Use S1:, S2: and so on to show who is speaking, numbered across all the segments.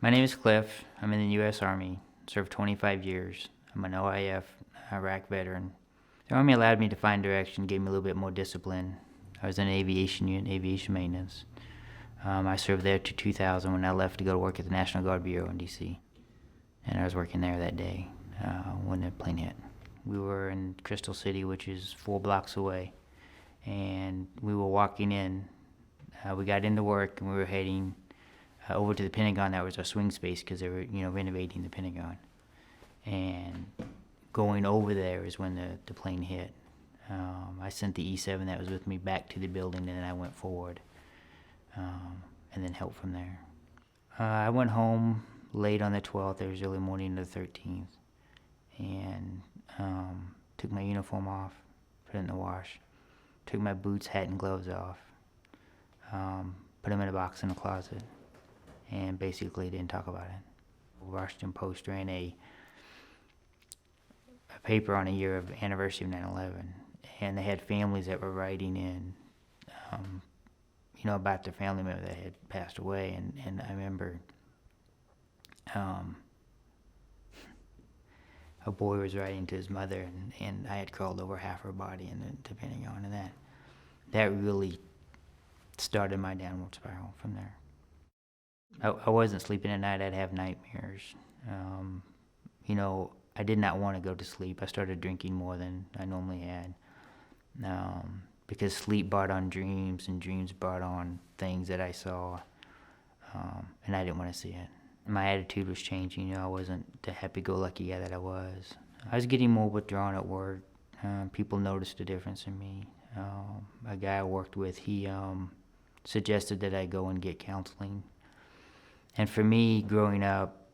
S1: My name is Cliff. I'm in the U.S. Army. Served 25 years. I'm an OIF, Iraq veteran. The Army allowed me to find direction, gave me a little bit more discipline. I was in an aviation unit, aviation maintenance. I served there to 2000 when I left to go to work at the National Guard Bureau in D.C. And I was working there that day when the plane hit. We were in Crystal City, which is 4 blocks away, and we were walking in. We got into work and we were heading over to the Pentagon. That was our swing space because they were, renovating the Pentagon. And going over there is when the plane hit. I sent the E-7 that was with me back to the building, and then I went forward, and then helped from there. I went home late on the 12th. It was early morning of the 13th, and took my uniform off, put it in the wash, took my boots, hat, and gloves off, put them in a box in the closet, and basically didn't talk about it. Washington Post ran a paper on a year of anniversary of 9/11, and they had families that were writing in, about their family member that had passed away, and I remember a boy was writing to his mother, and I had crawled over half her body in the Pentagon, and that really started my downward spiral from there. I wasn't sleeping at night. I'd have nightmares. I did not want to go to sleep. I started drinking more than I normally had, because sleep brought on dreams, and dreams brought on things that I saw, and I didn't want to see it. My attitude was changing. I wasn't the happy-go-lucky guy that I was. I was getting more withdrawn at work. People noticed a difference in me. A guy I worked with, he suggested that I go and get counseling. And for me, growing up,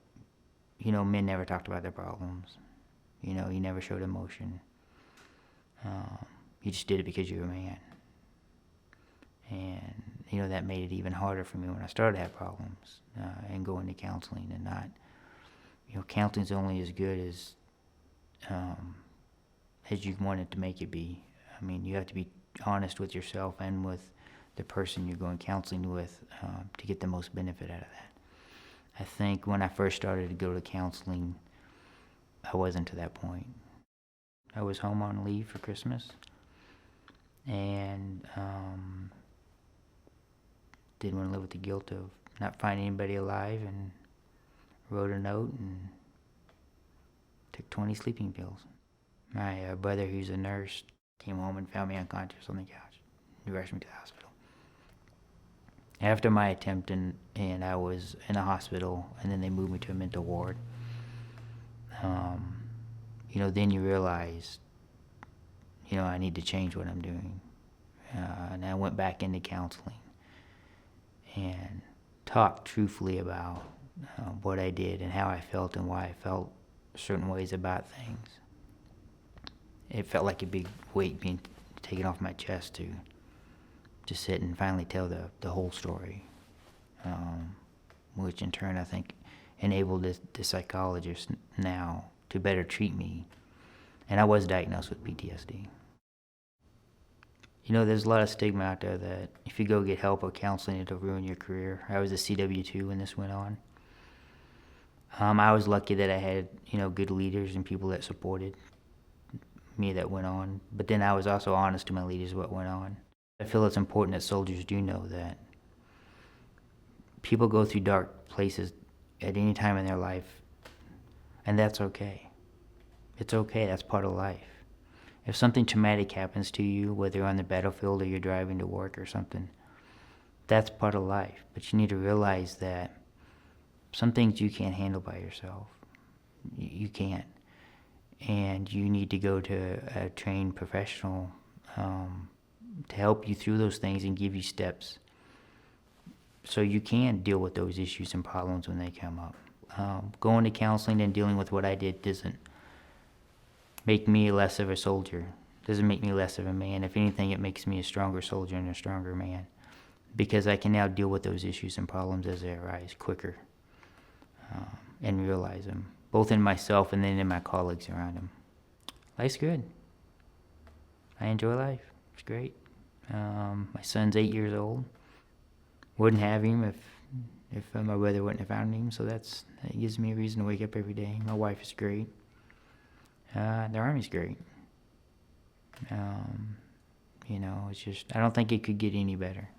S1: men never talked about their problems. You never showed emotion. You just did it because you were a man. And, that made it even harder for me when I started to have problems, and going to counseling and not, counseling's only as good as you want it to make it be. I mean, you have to be honest with yourself and with the person you're going counseling with, to get the most benefit out of that. I think when I first started to go to counseling, I wasn't to that point. I was home on leave for Christmas, and didn't want to live with the guilt of not finding anybody alive, and wrote a note and took 20 sleeping pills. My brother, who's a nurse, came home and found me unconscious on the couch. He rushed me to the hospital. After my attempt, and I was in a hospital, and then they moved me to a mental ward, then you realize, I need to change what I'm doing. And I went back into counseling and talked truthfully about what I did and how I felt and why I felt certain ways about things. It felt like a big weight being taken off my chest to sit and finally tell the whole story, which in turn I think enabled the psychologist now to better treat me. And I was diagnosed with PTSD. There's a lot of stigma out there that if you go get help or counseling, it'll ruin your career. I was a CW2 when this went on. I was lucky that I had, good leaders and people that supported me that went on. But then I was also honest to my leaders what went on. I feel it's important that soldiers do know that people go through dark places at any time in their life, and that's okay. It's okay. That's part of life. If something traumatic happens to you, whether you're on the battlefield or you're driving to work or something, that's part of life. But you need to realize that some things you can't handle by yourself. You can't. And you need to go to a trained professional to help you through those things and give you steps so you can deal with those issues and problems when they come up. Going to counseling and dealing with what I did doesn't make me less of a soldier. Doesn't make me less of a man. If anything, it makes me a stronger soldier and a stronger man, because I can now deal with those issues and problems as they arise quicker, and realize them, both in myself and then in my colleagues around them. Life's good. I enjoy life. It's great. My son's 8 years old. Wouldn't have him if my brother wouldn't have found him. So that gives me a reason to wake up every day. My wife is great. The Army's great. You know, it's just, I don't think it could get any better.